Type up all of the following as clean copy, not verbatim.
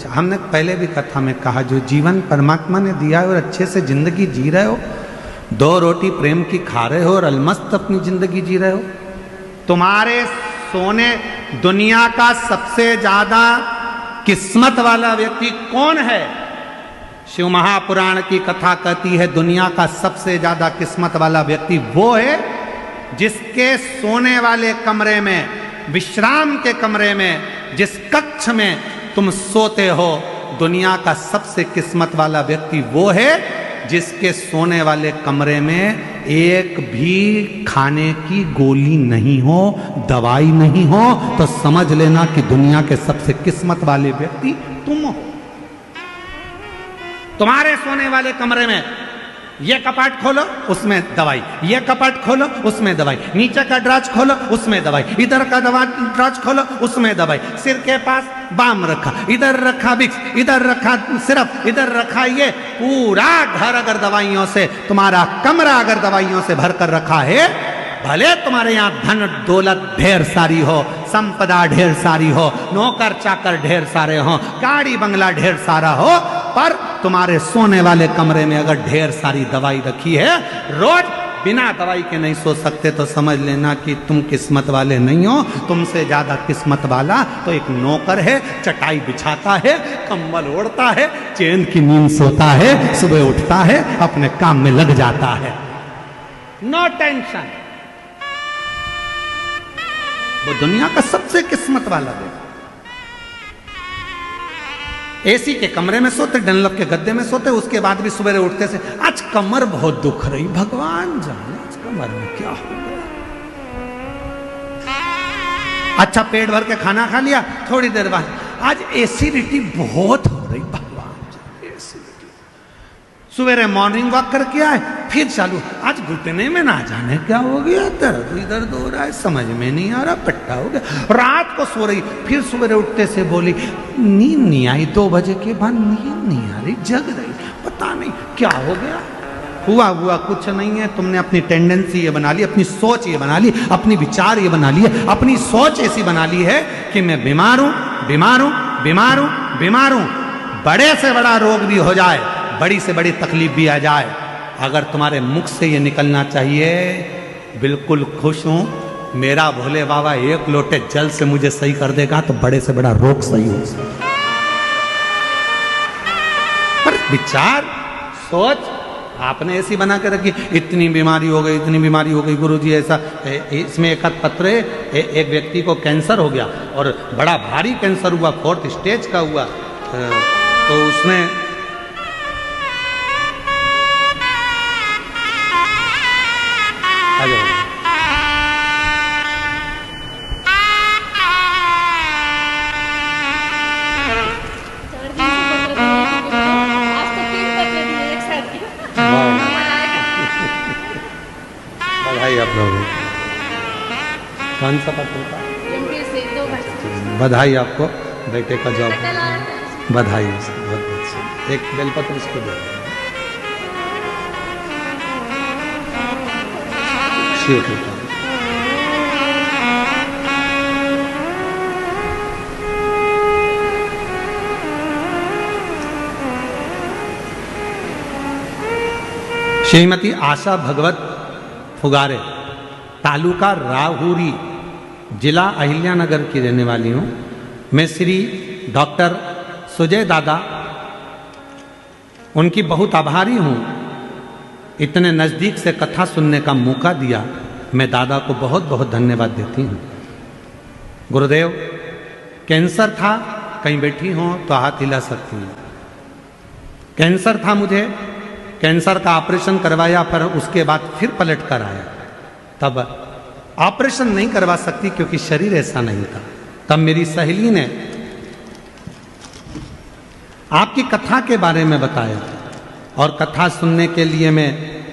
हमने पहले भी कथा में कहा, जो जीवन परमात्मा ने दिया है और अच्छे से जिंदगी जी रहे हो, 2 रोटी प्रेम की खा रहे हो और अलमस्त अपनी जिंदगी जी रहे हो, तुम्हारे सोने दुनिया का सबसे ज्यादा किस्मत वाला व्यक्ति कौन है? शिव महापुराण की कथा कहती है दुनिया का सबसे ज्यादा किस्मत वाला व्यक्ति वो है जिसके सोने वाले कमरे में, विश्राम के कमरे में, जिस कक्ष में तुम सोते हो, दुनिया का सबसे किस्मत वाला व्यक्ति वो है जिसके सोने वाले कमरे में एक भी खाने की गोली नहीं हो, दवाई नहीं हो, तो समझ लेना कि दुनिया के सबसे किस्मत वाले व्यक्ति तुम हो। तुम्हारे सोने वाले कमरे में ये कपाट खोलो उसमें दवाई, ये कपाट खोलो उसमें दवाई, नीचे का ड्राज खोलो उसमें दवाई, इधर का ड्राज खोलो उसमें दवाई, सिर के पास बाम रखा, इधर रखा विक्स, इधर रखा सिरप, इधर रखा ये, पूरा घर अगर दवाइयों से, तुम्हारा कमरा अगर दवाइयों से भरकर रखा है, भले तुम्हारे यहाँ धन दौलत ढेर सारी हो, संपदा ढेर सारी हो, नौकर चाकर ढेर सारे हो, गाड़ी बंगला ढेर सारा हो, पर तुम्हारे सोने वाले कमरे में अगर ढेर सारी दवाई रखी है, रोज बिना दवाई के नहीं सो सकते, तो समझ लेना कि तुम किस्मत वाले नहीं हो। तुमसे ज्यादा किस्मत वाला तो एक नौकर है, चटाई बिछाता है, कंबल ओढ़ता है, चैन की नींद सोता है, सुबह उठता है, अपने काम में लग जाता है, नो टेंशन। वो दुनिया का सबसे किस्मत वाला है। एसी के कमरे में सोते, डनलप के गद्दे में सोते, उसके बाद भी सुबह उठते से आज कमर बहुत दुख रही, भगवान जाने आज कमर में क्या हो गया। अच्छा पेट भर के खाना खा लिया, थोड़ी देर बाद आज एसिडिटी बहुत हो रही, भगवान जाने एसिडिटी। सवेरे मॉर्निंग वॉक करके आए, फिर चालू, आज घुटने में ना जाने क्या हो गया, दर्द हो रहा है, समझ में नहीं आ रहा, पट्टा हो गया। रात को सो रही, फिर सवेरे उठते से बोली नींद नहीं आई, 2 बजे के बाद नींद नहीं आ रही, जग रही, पता नहीं क्या हो गया। हुआ कुछ नहीं है, तुमने अपनी टेंडेंसी ये बना ली, अपनी सोच ये बना ली, अपनी विचार ये बना ली है, अपनी सोच ऐसी बना ली है कि मैं बीमार हूं, बीमार हूं, बीमार हूं, बीमार हूं। बड़े से बड़ा रोग भी हो जाए, बड़ी से बड़ी तकलीफ भी आ जाए, अगर तुम्हारे मुख से ये निकलना चाहिए बिल्कुल खुश हूं, मेरा भोले बाबा 1 लोटे जल से मुझे सही कर देगा, तो बड़े से बड़ा रोग सही हो सकता। पर विचार सोच आपने ऐसी बना के रखी, इतनी बीमारी हो गई, इतनी बीमारी हो गई, गुरुजी ऐसा, इसमें एक पत्र है, एक व्यक्ति को कैंसर हो गया और बड़ा भारी कैंसर हुआ, 4th स्टेज का हुआ, तो उसने बधाई आप लोगों, कौन सा पत्र था? बधाई आपको, बेटे का जॉब, बधाई बहुत बहुत। एक बेलपत्र इसको दे, शिव कृपा। श्रीमती आशा भगवत फुगारे, तालुका राहुरी, जिला अहिल्यानगर की रहने वाली हूँ। मैं श्री डॉक्टर सुजय दादा, उनकी बहुत आभारी हूँ, इतने नज़दीक से कथा सुनने का मौका दिया, मैं दादा को बहुत बहुत धन्यवाद देती हूँ। गुरुदेव, कैंसर था, कहीं बैठी हो तो हाथ हिला सकती हूँ। कैंसर था मुझे, कैंसर का ऑपरेशन करवाया, पर उसके बाद फिर पलट कर आया। तब ऑपरेशन नहीं करवा सकती क्योंकि शरीर ऐसा नहीं था। तब मेरी सहेली ने आपकी कथा के बारे में बताया और कथा सुनने के लिए मैं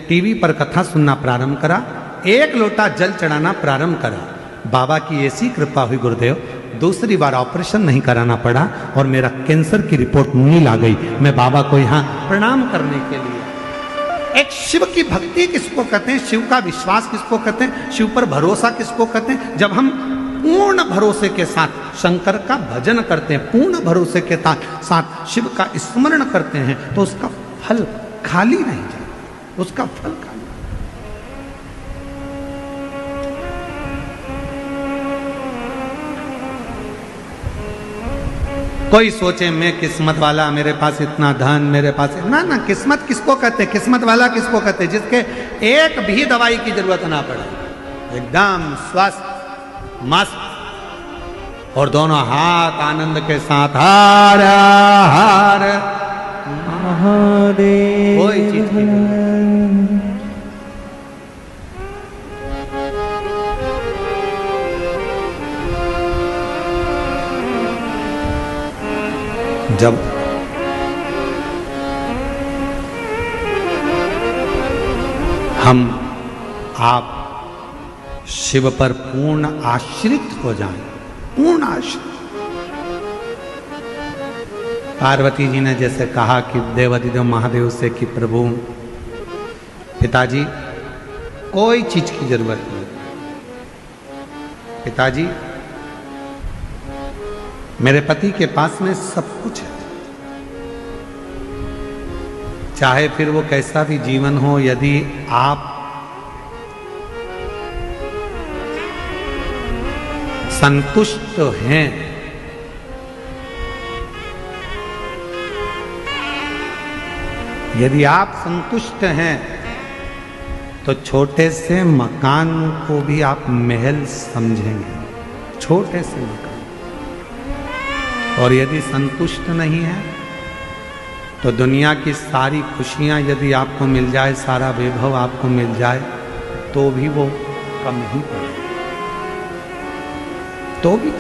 टीवी पर कथा सुनना प्रारंभ करा, 1 लोटा जल चढ़ाना प्रारंभ करा। बाबा की ऐसी कृपा हुई गुरुदेव, दूसरी बार ऑपरेशन नहीं कराना पड़ा और मेरा कैंसर की रिपोर्ट नील आ गई। मैं बाबा को यहाँ प्रणाम करने के लिए, एक शिव की भक्ति किसको कहते हैं, शिव का विश्वास किसको कहते हैं, शिव पर भरोसा किसको कहते हैं, जब हम पूर्ण भरोसे के साथ शंकर का भजन करते हैं, पूर्ण भरोसे के साथ शिव का स्मरण करते हैं, तो उसका फल खाली नहीं जाता, उसका फल खाली। कोई सोचे मैं किस्मत वाला, मेरे पास इतना धन, मेरे पास ना ना, किस्मत किसको कहते, किस्मत वाला किसको कहते, जिसके एक भी दवाई की जरूरत ना पड़े, एकदम स्वस्थ मस्त और दोनों हाथ आनंद के साथ हर हर महादेव, कोई चीज की जब हम आप शिव पर पूर्ण आश्रित हो जाएं, पूर्ण आश्रित। पार्वती जी ने जैसे कहा कि देवाधिदेव महादेव से कि प्रभु पिताजी कोई चीज की जरूरत नहीं, पिताजी मेरे पति के पास में सब कुछ है, चाहे फिर वो कैसा भी जीवन हो, यदि आप संतुष्ट हैं, यदि आप संतुष्ट हैं तो छोटे से मकान को भी आप महल समझेंगे, छोटे से मकान। और यदि संतुष्ट नहीं है तो दुनिया की सारी खुशियां यदि आपको मिल जाए, सारा वैभव आपको मिल जाए, तो भी वो कम ही पड़े, तो भी